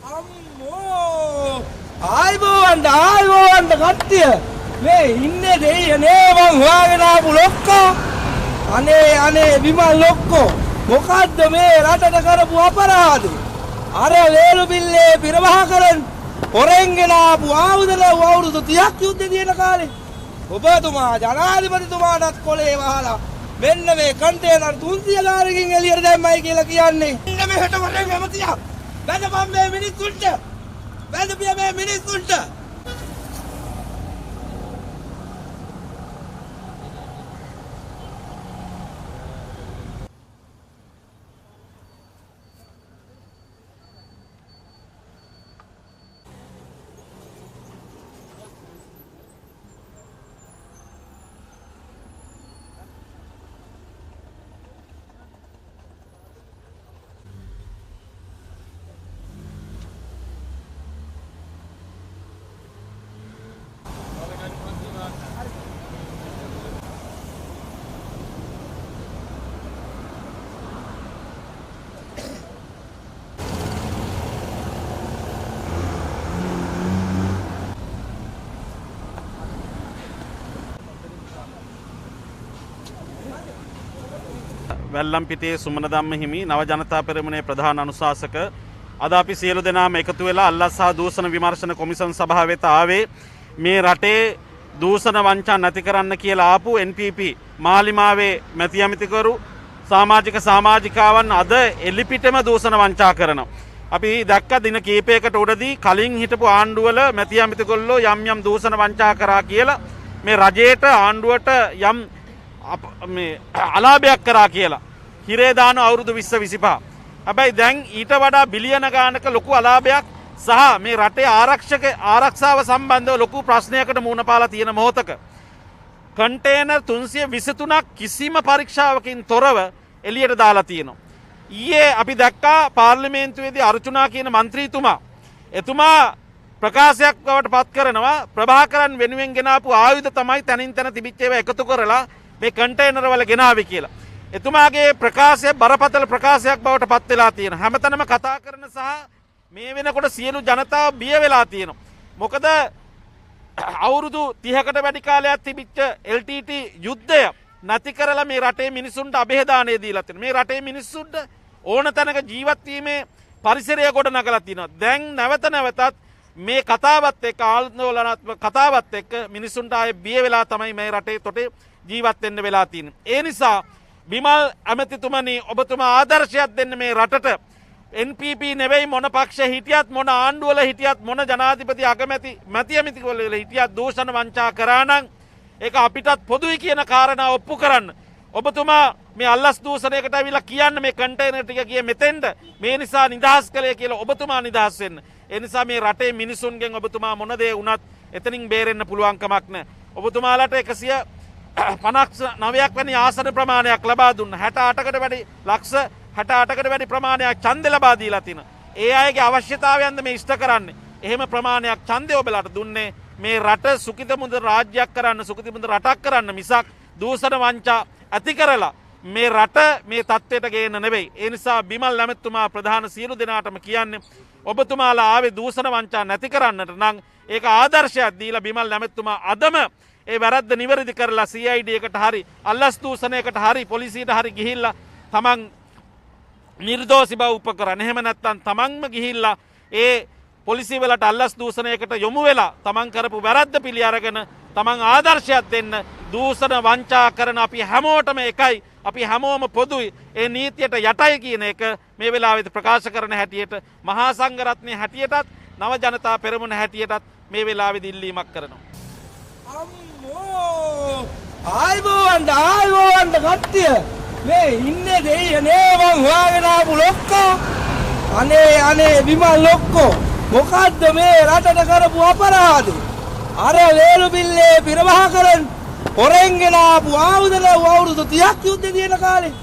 අම්මෝ ආයිබෝවන් කට්ටිය මේ ඉන්නේ දෙයියනේ මං හොයාගෙන ආපු ලොක්කෝ අනේ විමල් ලොක්කෝ මොකද්ද මේ රටට කරපු අපරාධේ අර වේලු බිල්ලේ පිරවහකරන් හොරෙන්ගෙන ආපු ආයුධල අවුරුදු 30ක් යුද්ධේ තියෙන කාලේ ඔබතුමා ජනාධිපතිතුමාටත් කොලේ වහලා මෙන්න මේ කන්ටේනර් 300 ගානකින් එළියට දැම්මයි කියලා කියන්නේ ඉන්න මෙහෙට වරෙන් ඇමතියා වැදපම් මේ මිනිස්සුන්ට වැදපිය මේ මිනිස්සුන්ට වැල්ලම්පිටියේ සුමනදම්ම හිමි නව ජනතා පෙරමුණේ ප්‍රධාන අනුශාසක අද අපි සියලු දෙනාම එකතු වෙලා අල්ලස් සහ දූෂණ විමර්ශන කොමිෂන් සභාව වෙත ආවේ මේ රටේ දූෂණ වංචා නැති කරන්න කියලා ආපු NPP මාලිමාවේ මැති ඇමතිකරු සමාජිකාවන් අද එලිපිටම දූෂණ වංචා කරනවා. අපි දැක්ක දින කීපයකට උඩදී කලින් හිටපු ආණ්ඩුවල මැති ඇමතිකොල්ලෝ යම් දූෂණ වංචා කරා කියලා මේ රජයට ආණ්ඩුවට යම් මේ අලාභයක් කරා කියලා හිරේ දාන අවුරුදු 20-25. හැබැයි දැන් ඊට වඩා බිලියන ගානක ලොකු අලාභයක් සහ මේ රටේ ආරක්ෂාව සම්බන්ධව ලොකු ප්‍රශ්නයකට මුහුණ පාලා තියෙන මොහොතක කන්ටේනර් 323ක් කිසිම පරීක්ෂාවකින් තොරව එළියට දාලා තියෙනවා. ඊයේ අපි දැක්කා පාර්ලිමේන්තුවේදී අර්චුනා කියන മന്ത്രിතුමා එතුමා ප්‍රකාශයක් බවට පත් කරනවා ප්‍රභාකරන් වෙනුවෙන් ගෙනාපු ආයුධ තමයි තනින් තන තිබිච්ච ඒවා එකතු කරලා මේ කන්ටේනර් වල ගෙනාවේ කියලා. එතුමාගේ ප්‍රකාශය බරපතල ප්‍රකාශයක් බවට පත් වෙලා තියෙනවා. හැමතැනම කතා කරන සහ මේ වෙනකොට සියලු ජනතාව බිය වෙලා තියෙනවා. මොකද අවුරුදු 30කට වැඩි කාලයක් තිබිච්ච LTT යුද්ධය නැති කරලා මේ රටේ මිනිසුන්ට අභේදානය දීලා තියෙනවා. මේ රටේ මිනිසුන්ට ඕන තැනක ජීවත් වීමේ පරිසරය ගොඩනගලා තියෙනවා. දැන් නැවතත් මේ කතාවත් එක්ක ආందోලනාත්මක කතාවත් එක්ක මිනිසුන්ට ආයේ බිය වෙලා තමයි මේ රටේ තොටේ ජීවත් වෙන්න වෙලා තියෙන්නේ. ඒ නිසා විමල් ඇමතිතුමනි ඔබතුමා ආදර්ශයක් දෙන්න මේ රටට. NPP නෙවෙයි මොන පක්ෂ හිටියත් මොන ආණ්ඩුවල හිටියත් මොන ජනාධිපති අගමැති මැති ඇමතිවල හිටියත් දූෂණ වංචා කරා නම් ඒක අපිටත් පොදුයි කියන කාරණා ඔප්පු කරන්න. ඔබතුමා මේ අල්ලස් දූෂණයකට ඇවිල්ලා කියන්න මේ කන්ටේනර් ටික ගියේ මෙතෙන්ද මේ නිසා නිදහස් කළේ කියලා ඔබතුමා නිදහස් වෙන්න. ඒ නිසා මේ රටේ මිනිසුන්ගෙන් ඔබතුමා මොන දේ වුණත් එතනින් බේරෙන්න පුළුවන් කමක් නැහැ. ඔබතුමාලට 159ක් වැනි ආසන ප්‍රමාණයක් ලබා දුන්න 68කට වැඩි ලක්ෂ 68කට වැඩි ප්‍රමාණයක් ඡන්ද ලබා දීලා තින. ඒ අයගේ අවශ්‍යතාවයන්ද මේ ඉෂ්ට කරන්නේ. එහෙම ප්‍රමාණයක් ඡන්දය ඔබලාට දුන්නේ මේ රට සුඛිතමුද රාජ්‍යයක් කරන්න සුඛිතමුද රටක් කරන්න මිසක් දූෂණ වංචා ඇති කරලා මේ රට මේ තත්ත්වයට ගේන්න නෙවෙයි. ඒ නිසා බිමල් ඇමතිතුමා ප්‍රධාන සියලු දෙනාටම කියන්නේ ඔබතුමාලා ආවේ දූෂණ වංචා නැති කරන්නට නම් ඒක ආදර්ශයක් දීලා බිමල් ඇමතිතුමා අදම ඒ වැරද්ද නිවැරදි කරලා CID එකට හරි අල්ලස් දූෂණයකට හරි පොලිසියට හරි ගිහිල්ලා තමන් නිර්දෝෂී බව උපකරන. එහෙම නැත්නම් තමන්ම ගිහිල්ලා ඒ පොලිසිය වලට අල්ලස් දූෂණයකට යොමු වෙලා තමන් කරපු වැරද්ද පිළි අරගෙන තමන් ආදර්ශයක් දෙන්න. දූෂණ වංචා කරන අපි හැමෝටම එකයි. අපි හැමෝම පොදුයි. ඒ නීතියට යටයි කියන එක මේ වෙලාවේදී ප්‍රකාශ කරන හැටියට මහා සංඝරත්නයේ හැටියටත් නව ජනතා පෙරමුණ හැටියටත් මේ වෙලාවේදී ඉල්ලීමක් කරනවා. ආයිබෝවන් කට්ටිය මේ ඉන්නේ දෙයියනේ මං හොයාගෙන ආපු ලොක්කෝ අනේ විමල් ලොක්කෝ මොකද්ද මේ රටට කරපු අපරාධේ අර වේලු බිල්ලේ පිරවහකරන් හොරෙන්ගෙන ආපු ආයුධල අවුරුදු 30ක් යුද්ධේ තියෙන කාලේ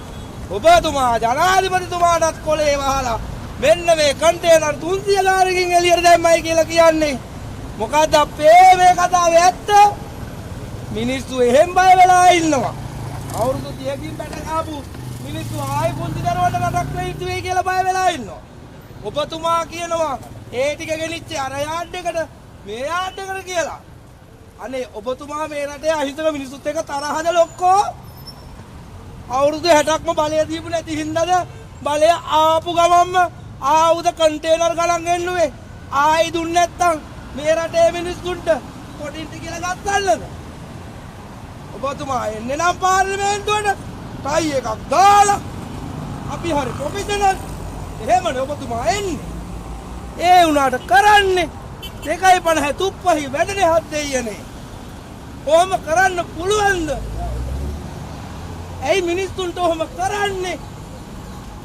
ඔබතුමා ජනාධිපතිතුමාටත් කොලේ වහලා මෙන්න මේ කන්ටේනර් 300 ගානකින් එළියට දැම්මයි කියලා කියන්නේ මොකද්ද අපේ මේ කතාවේ ඇත්ත මිනිස්සු එහෙම් බය වෙලා ඉන්නවා. අවුරුදු 30කින් බැට ආපු මිනිස්සු ආයි පොන්ති දරුවට රටක් වෙයි කියලා බය වෙලා ඉන්නවා. ඔබතුමා කියනවා ඒ ටික ගෙනිච්ච අර යාඩ් එකට මේ යාඩ් එකට කියලා. අනේ ඔබතුමා මේ රටේ අහිංසක මිනිස්සුත් එක්ක තරහද ලොක්කෝ? අවුරුදු 60ක්ම බලය දීපු නැති හින්දාද බලය ආපු ගමන්ම ආයුධ කන්ටේනර් ගණන් ගෙන්නුවේ. ආයි දුන්නේ නැත්තම් මේ රටේ මිනිස්සුන්ට පොඩින්ට කියලා ගත්තල්ලද? ඔබතුමා එන්නේ නම් පාර්ලිමේන්තුවට ටයි එකක් දාලා අපි හරි ප්‍රොෆෙෂනල්. එහෙමනේ ඔබතුමා එන්නේ. ඒ උනාට කරන්නේ 2.50 තුප්පහි වැඩනේ හත් දෙයියනේ. කොහොම කරන්න පුළුවන්ද? ඇයි මිනිස්සුන්ට ඔහොම කරන්නේ?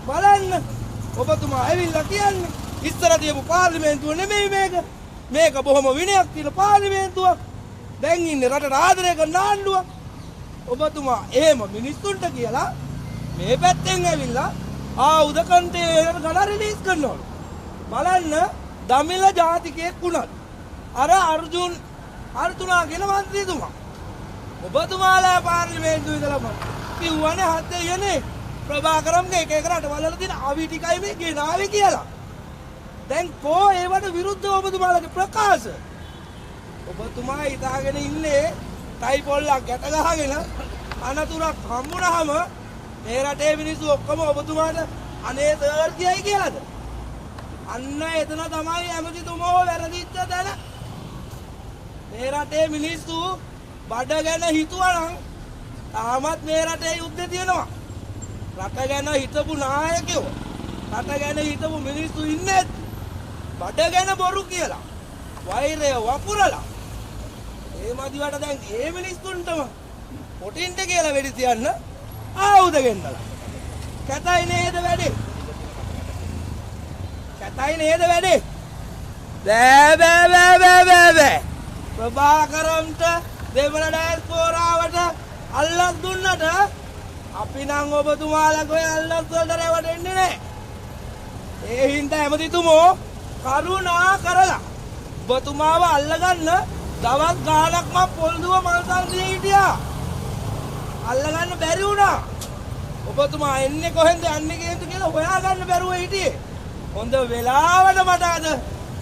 බලන්න ඔබතුමා ඇවිල්ලා කියන්නේ ඉස්සර තියපු පාර්ලිමේන්තුව නෙමෙයි මේක. මේක බොහොම විනයක් තියෙන පාර්ලිමේන්තුවක්. දැන් ඉන්නේ රටට ආදරය කරන ආණ්ඩුවක්. ඔබතුමා එහෙම මිනිස්සුන්ට කියලා මේ පැත්තෙන් ඇවිල්ලා ආයුධ කන්ටේනර් ගණන් රිලීස් කරනවලු. බලන්න දමිළ ජාතිකයෙක් වුණත් අර අර්ජුනා කියන මන්ත්‍රීතුමා ඔබතුමාලා පාර්ලිමේන්තුවේ ඉඳලාම කිව්වනේ හත් දෙයියනේ ප්‍රභාකරම්ගේ එක එක රටවල තියෙන අවි ටිකයි මේ ගෙනාවේ කියලා. දැන් කෝ ඒවට විරුද්ධව ඔබතුමාලගේ ප්‍රකාශ? ඔබතුමා හිතාගෙන ඉන්නේ ටයි පොල්ලක් ගැට ගහගෙන අනතුරක් හම්බුනහම මේ රටේ මිනිස්සු ඔක්කොම ඔබතුමාට අනේ සර් කියයි කියලාද? අන්න එතන තමයි ඇමතිතුමෝ වැරදිච්ච තැන. මේ රටේ මිනිස්සු බඩ ගැන හිතුවනම් තාමත් මේ රටේ යුද්ධ තියෙනවා. රට ගැන හිතපු නායකයෝ, රට ගැන හිතපු මිනිස්සු ඉන්නේ බඩ ගැන බොරු කියලා. වෛරය වපුරලා. ඒ මදිවට දැන් ඒ මිනිස්සුන්ටම පොටින්ට කියලා වෙඩි තියන්න ආයුධ ගෙන්නලා. කැතයි නේද වැඩේ? කැතයි නේද වැඩේ? බෑ. ප්‍රභාකරන්ට දෙමළ ඩයස්පෝරාවට අල්ලස් දුන්නට අපි නම් ඔබතුමාලගේ අල්ලස් වලට රැවටෙන්නේ නැහැ. ඒ හින්දා ඇමතිතුමෝ කරුණා කරලා ඔබතුමාව අල්ලගන්න දවස් ගාණක් මම පොල්දුව මල්සල් දී හිටියා. අල්ලගන්න බැරි වුණා. ඔබතුමා එන්නේ කොහෙන්ද යන්නේ කියලා හොයාගන්න බැරුව හිටියේ. හොඳ වෙලාවට මට අද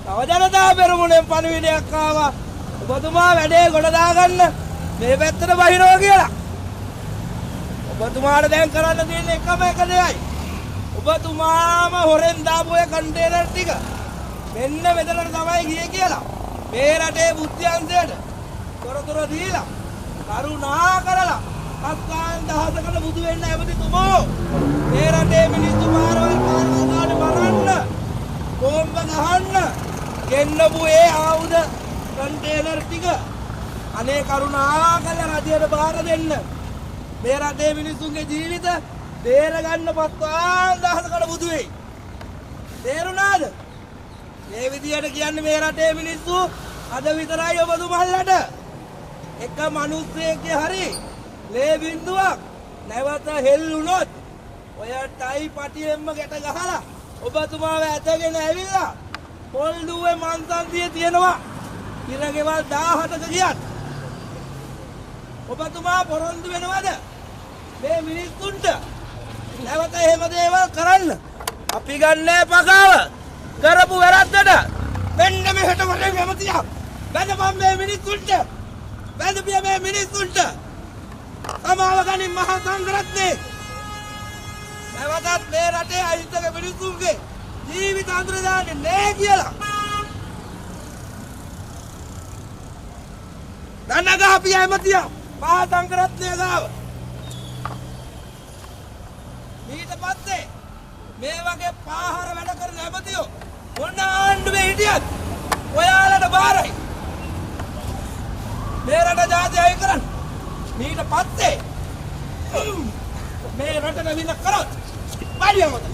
තව ජනතා පෙරමුණෙන් පණිවිඩයක් ආවා. ඔබතුමා වැඩේ ගොඩ දාගන්න මේ පැත්තට බහිනවා කියලා. ඔබතුමාට දැන් කරන්න තියෙන එකම එක දෙයයි. ඔබතුමාම හොරෙන් දාපු ඒ කන්ටේනර් ටික මෙන්න මෙතනට තමයි ගියේ කියලා මේ රටේ බුද්ධ්‍යංශයට තොරතුරු දීලා කරුණා කරලා අත්කාන් දහසකට බුදු වෙන්න ඇමතිතුමෝ මේ රටේ මිනිස්සු මාරවල් කාර්යකාරී මරන්න බෝම්බ ගහන්න ගෙන්නපු ඒ ආයුධ කන්ටේනර් ටික අනේ කරුණා කරලා රජයට බාර දෙන්න. මේ රටේ මිනිස්සුන්ගේ ජීවිත බේර ගන්න පත්වාන් දහසකට බුදු වෙයි. තේරුණාද? මේ විදියට කියන්නේ මේ රටේ මිනිස්සු අද විතරයි ඔබතුමල්ලට එක මිනිස්සෙක්ගේ හරි ලේ බින්දුවක් නැවත හෙල්ලුනොත් ඔය ටයි පටියෙන්ම ගැට ගහලා ඔබතුමාව ඇදගෙන ඇවිල්ලා පොල් දුවේ මන්සන්දියේ තියෙනවා ඉරගෙවල් 17ක ගියත් ඔබතුමා පොරොන්දු වෙනවද මේ මිනිස්සුන්ට නැවත එහෙම දේවල් කරන්න? අපි ගන්නෑ පකාව කරපු වැරද්දට මෙන්න මෙහෙට වරෙන් ඇමතියා බැඳපන් මේ මිනිස්සුන්ට බැඳපිය මේ මිනිස්සුන්ට සමාව ගනින් මහා සංඝරත්නයේ නැවතත් මේ රටේ අහිංසක මිනිස්සුන්ගේ ජීවිත අඳුර දාන්නේ නෑ කියලා දන්නගහපිය ඇමතියා මහා සංඝරත්නයේ ගාව. ඊට පස්සේ මේ වගේ පාහර වැඩ කරන ඇමතියෝ මොන ආණ්ඩුවේ හිටියත් ඔයාලට බාරයි. මේ රට ජාතිය අය කරන්න. ඊට පස්සේ මේ රටට වින කරොත් පාඩියමද?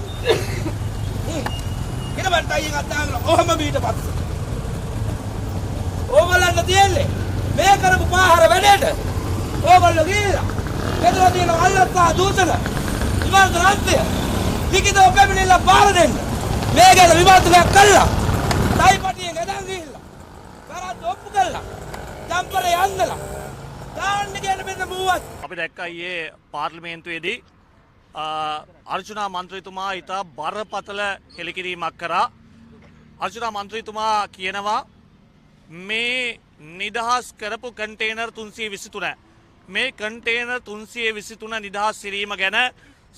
ඊට බන්ටයි එකක් දාන්න ඔහම ඊට පස්සේ. ඕගොල්ලන්ට තියන්නේ මේ කරපු පාහර වැඩේට ඕගොල්ලෝ ගිහලා මෙතන තියෙන අල්ලස්සා දූෂණ විමර්ශනාන්තය ලිඛිතව පැමිණිලා බාර දෙන්න. මේ ගැන විමර්ශනයක් කළා. ටයි පටියෙන් ගදන් ගිහිල්ලා වැරද්ද ඔප්පු කළා. ජම්පරේ යන්නලා දාන්න කියන මෙන්න මුවත් අපි දැක්කා ඊයේ පාර්ලිමේන්තුවේදී අර්ජුනා මන්ත්‍රීතුමා ඉතා බරපතල හෙළිකිරීමක් කරා. අර්ජුනා මන්ත්‍රීතුමා කියනවා මේ නිදහස් කරපු කන්ටේනර් 323 මේ කන්ටේනර් 323 නිදහස් කිරීම ගැන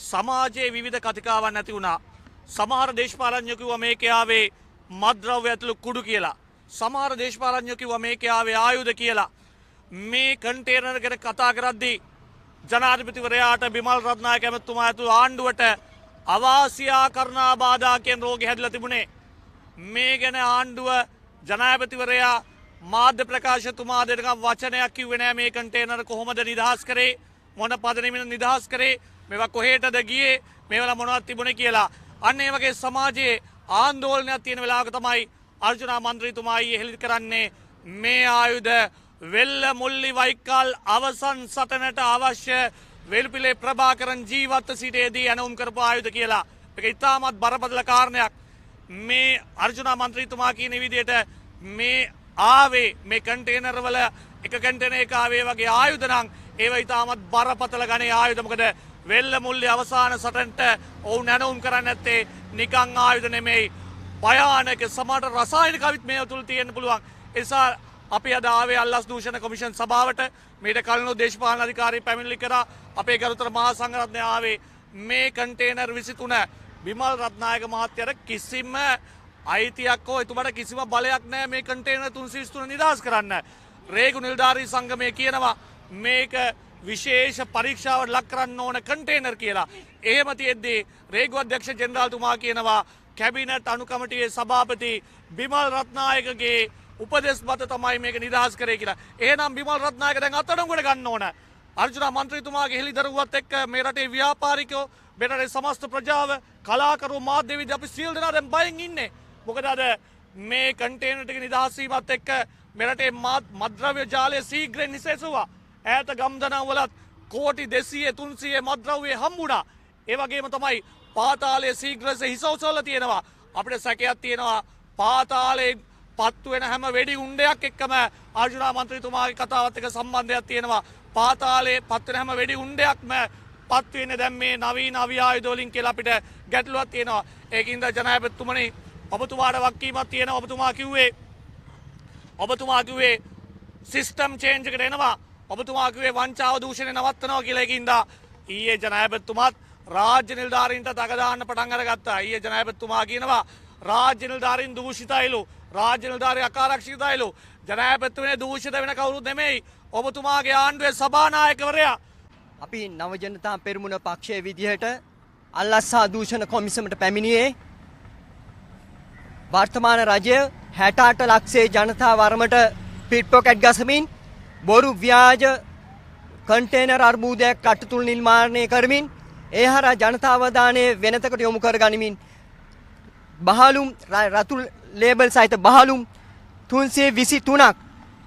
සමාජයේ විවිධ කතිකාවන් ඇති වුණා. සමහර දේශපාලඥයෝ කිව්වා මේකේ ආවේ මත්ද්‍රව්‍ය ඇතුළු කුඩු කියලා. සමහර දේශපාලඥයෝ කිව්වා මේකේ ආවේ ආයුධ කියලා. මේ කන්ටේනර් ගැන කතා කරද්දී ජනාධිපතිවරයාට බිමල් රත්නායක ඇමතුමා ඇතුළු ආණ්ඩුවට අවාසියා කරනා බාධා කියන රෝගය හැදිලා තිබුණේ. මේ ගැන ආණ්ඩුව ජනාධිපතිවරයා මාධ්‍ය ප්‍රකාශතුමා දෙනකම් වචනයක් කිව්වේ නෑ. මේ කන්ටේනර් කොහොමද නිදහස් කරේ, මොන පදනමෙන් නිදහස් කරේ, මේවා කොහෙටද ගියේ, මේවල මොනවද තිබුණේ කියලා. අන්න ඒ වගේ සමාජයේ ආందోලනයක් තියෙන වෙලාවක තමයි අර්ජුනා මන්ත්‍රීතුමා ඊයේ හෙළි කරන්නේ මේ ආයුධ වෙල්ල මුල්ලි වයිකල් අවසන් සටනට අවශ්‍ය වෙල්පිලේ ප්‍රභාකරන් ජීවත් සිටේදී ඇනවුම් කරපු ආයුධ කියලා. ඒක ඉතාමත් බරපතල කාරණයක්. මේ අර්ජුනා මන්ත්‍රීතුමා කියන විදිහට මේ ආවේ මේ කන්ටේනර් වල එක කන්ටේනර් එක ආවේ වගේ ආයුධ නම් ඒවා ඉතාමත් බරපතල ගණේ ආයුධ. මොකද වෙල්ල මුල්ලි අවසාන සටනට ඔවුන් ඇනවුම් කරන්නේ නැත්තේ නිකං ආයුධ නෙමෙයි, භයානක සමහර රසායනික අවිත් මේ තුල තියෙන්න පුළුවන්. ඒසා අපි අද ආවේ අල්ලස් දූෂණ කොමිෂන් සභාවට. මේට කලින් දේශපාලන අධිකාරී පැමිණිලි කරා. අපේ ගරුතර මහා සංඝරත්නය ආවේ මේ කන්ටේනර් 23 බිමල් රත්නායක මහත්තයාට කිසිම අයිතියක් හෝ එතුමාට කිසිම බලයක් නැහැ මේ කන්ටේනර් 323 නිදහස් කරන්න. රේගු නිලධාරී සංගමය කියනවා මේක විශේෂ පරීක්ෂාවට ලක් කරන්න ඕන කන්ටේනර් කියලා. එහෙම තියෙද්දී රේගු අධ්‍යක්ෂ ජෙනරාල්තුමා කියනවා කැබිනට් අනුකමිටියේ සභාපති බිමල් රත්නායකගේ උපදෙස් මත තමයි මේක නිදහස් කරේ කියලා. එහෙනම් බිමල් රත්නායක දැන් අත්අඩංගුවට ගන්න ඕන. අර්ජුනා මන්ත්‍රීතුමාගේ හෙළිදරව්වත් එක්ක මේ රටේ ව්‍යාපාරිකයෝ, මේ රටේ සමස්ත ප්‍රජාව, කලාකරු, මාධ්‍යවිද අපි සියලු දෙනා දැන් බයෙන් ඉන්නේ. මොකද අද මේ කන්ටේනර් ටික නිදහස් වීමත් එක්ක මේ රටේ මත්ද්‍රව්‍ය ජාලය ශීඝ්‍රයෙන් නිසෙසුවා. ඈත ගම්දනව් වලත් කෝටි 200 300 මත්ද්‍රව්‍ය හම්බුණා. ඒ වගේම තමයි පාතාලයේ ශීඝ්‍රයෙන් හිසෝසවල තියෙනවා. අපිට සැකයක් තියෙනවා පාතාලයේ පත්තු වෙන හැම වෙඩි උණ්ඩයක් එක්කම අර්ජුනා මන්ත්‍රීතුමාගේ කතාවත් එක්ක සම්බන්ධයක් තියෙනවා. පාතාලයේ පත් වෙන හැම වෙඩි උණ්ඩයක්ම පත් වෙන්නේ දැන් මේ නවීන අවියායුධ වලින් කියලා අපිට ගැටලුවක් තියෙනවා. ඒකින්ද ජනාධිපතිතුමනි ඔබතුමාට වක්කීමක් තියෙනවා. ඔබතුමා කිව්වේ සිස්ටම් චේන්ජ් එකට එනවා. ඔබතුමා කිව්වේ වංචාව දූෂණය නවත්තනවා කියලා. ඒකින්ද ඊයේ ජනාධිපතිතුමාත් රාජ්‍ය නිලධාරීන්ට තක දාන්න පටන් අරගත්තා. ඊයේ ජනාධිපතිතුමා කියනවා රාජ්‍ය නිලධාරීන් දූෂිතයිලු, රාජ්‍ය නිලධාරී අකාරක්ෂිතයිලු. ජනාධිපතිතුමනේ දූෂිත වෙන කවුරුත් නෙමෙයි, ඔබතුමාගේ ආණ්ඩුවේ සභානායකවරයා. අපි නව ජනතා පෙරමුණ පක්ෂයේ විදිහට අල්ලස්සා දූෂණ කොමිසමට පැමිණියේ වර්තමාන රජය 68 ලක්ෂයේ ජනතා වර්මට පිට්පොකට් ගසමින් බොරු ව්‍යාජ කන්ටේනර් අර්බුදයක් කටතුල් නිර්මාණය කරමින් ඒ හරහා ජනතා අවධානය වෙනතකට යොමු කර ගනිමින් බහලුම් රතු ලේබල් සහිත බහලුම් 323ක්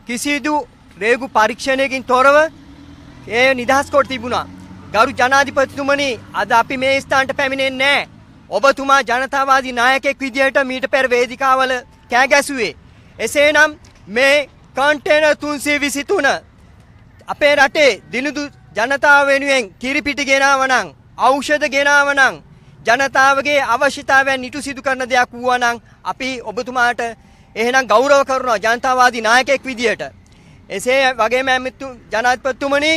කිසිදු රේගු පරීක්ෂණයකින් තොරව ඒ නිදහස් කොට තිබුණා. ගරු ජනාධිපතිතුමනි, අද අපි මේ ස්ථානට පැමිණෙන්නේ නැහැ. ඔබතුමා ජනතාවාදී නායකයෙක් විදිහට මීට පෙර වේදිකාවල කෑ ගැසුවේ. එසේනම් මේ කන්ටේනර් 323 අපේ රටේ දිනුදු ජනතාව වෙනුවෙන් කිරිපිටි ගෙනාව නම්, ඖෂධ ගෙනාව නම්, ජනතාවගේ අවශ්‍යතාවයන් ඉටු සිදු කරන දෙයක් වුණා නම් අපි ඔබතුමාට එහෙනම් ගෞරව කරනවා ජනතාවාදී නායකයෙක් විදිහට. එසේ වගේම ජනාධිපතිතුමනි,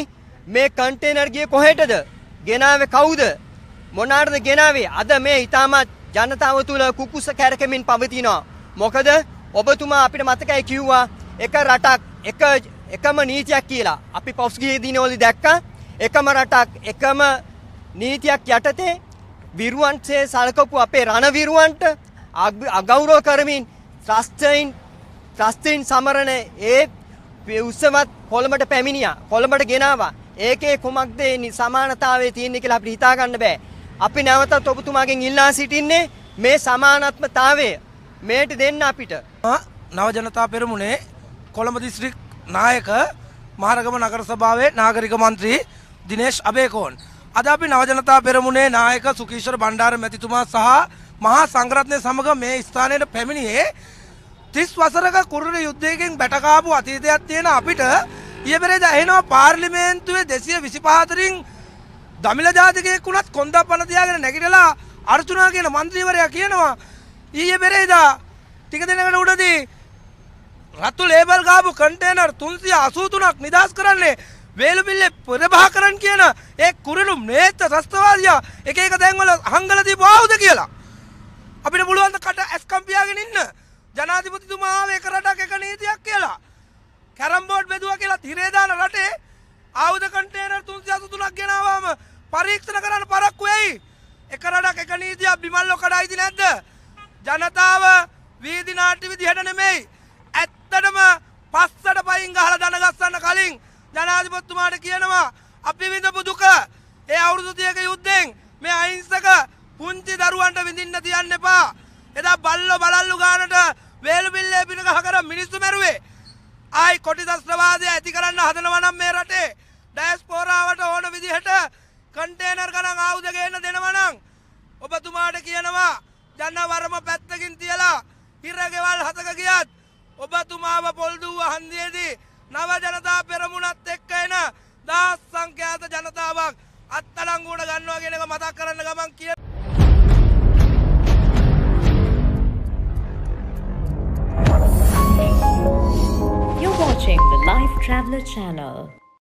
මේ කන්ටේනර් ගියේ කොහෙටද? ගෙනාවේ කවුද? මොනාටද ගෙනාවේ? අද මේ ඊටමත් ජනතාව තුළ කුකුස කැරකෙමින් පවතිනවා. මොකද ඔබතුමා අපිට මතකයි කිව්වා එක රටක් එකම නීතියක් කියලා. අපි පෞස්ගියේ දිනවලදී දැක්කා එකම රටක් එකම නීතියක් යටතේ විරුවන්සේ සලකපු අපේ රණවිරුවන්ට අගෞරව කරමින් ත්‍රස්තයින් සමරන ඒ උත්සවත් කොළඹට පැමිණියා. කොළඹට ගෙනාවා. ඒකේ කුමක්ද සමානතාවයේ තියෙන්නේ කියලා අපිට හිතා ගන්න බෑ. අපි නැවතත් ඔබතුමාගෙන් ඉල්ලා සිටින්නේ මේ සමානත්මතාවය මේට දෙන්න අපිට. නව ජනතා පෙරමුණේ කොළඹ දිස්ත්‍රික් නායක මහරගම නගර සභාවේ නාගරික මන්ත්‍රී දිනේෂ් අබේකෝන්. අද අපි නව ජනතා පෙරමුණේ නායක සුකීශ්වර බණ්ඩාර මැතිතුමා සහ මහා සංඝරත්නය සමග මේ ස්ථානයට පැමිණියේ 30 වසරක කුරුළු යුද්ධයකින් බැටකාපු අතීතයක් තියෙන අපිට ඊයේ පෙරේදා ඇහෙනවා පාර්ලිමේන්තුවේ 225 අතරින් දමිළ ජාතිකයෙක් වුණත් කොන්දප්පන තියාගෙන නැගිටලා අර්චුනා කියන മന്ത്രിවරයා කියනවා ඊයේ පෙරේදා ටික දිනකට උඩදී රතු ලේබල් ගාපු කන්ටේනර් 383ක් නිදහස් කරන්නේ වේලුපිල්ලේ ප්‍රභාකරන් කියන ඒ කුරුළු නේත්ත ත්‍රස්තවාදියා එක එක තැන්වල හංගලා දීපු ආයුධ කියලා. අපිට පුළුවන් ද කට ඇස්කම් පියාගෙන ඉන්න. ජනාධිපතිතුමා ආවේ එක රටක් එක නීතියක් කියලා. කැරම් බෝඩ් බෙදුවා කියලා තිරේ දාන රටේ ආයුධ කන්ටේනර් 383ක් ගෙනාවාම පරීක්ෂණ කරන්න පරක්කු වෙයි. එක රටක් එක නීතියක් බිමල්ලෝ කඩයිද නැද්ද? ජනතාව වීදි නාට්‍ය විදිහට නෙමෙයි. ඇත්තටම පස්සට පයින් ගහලා දන ගස්සන්න කලින් ජනාධිපතිතුමාට කියනවා අපි විඳපු දුක ඒ අවුරුදු 30ක යුද්ධෙන් මේ අහිංසක පුංචි දරුවන්ට විඳින්න තියන්න එපා. එදා බල්ලෝ බලල්ලු ගානට වේලුපිල්ලේ පින ගහ කර මිනිස්සු මැරුවේ. ආයි කොටි ත්‍රස්තවාදය ඇති කරන්න හදනවා නම් මේ රටේ ඩයස්පෝරාවට ඕන විදිහට කන්ටේනර් ගණන් ආයුධ ගේන්න දෙනවා නම් ඔබතුමාට කියනවා ජනවරම පැත්තකින් තියලා හිරගෙවල් හතක ගියත් ඔබතුමාව පොල්දුව හන්දියේදී නව ජනතා පෙරමුණත් එක්ක එන දහස් සංඛ්‍යාත ජනතාවක් අත්අඩංගුවට ගන්නවා කියන එක මතක් කරන්න ගමන් කිය. You're watching the Life Traveler channel.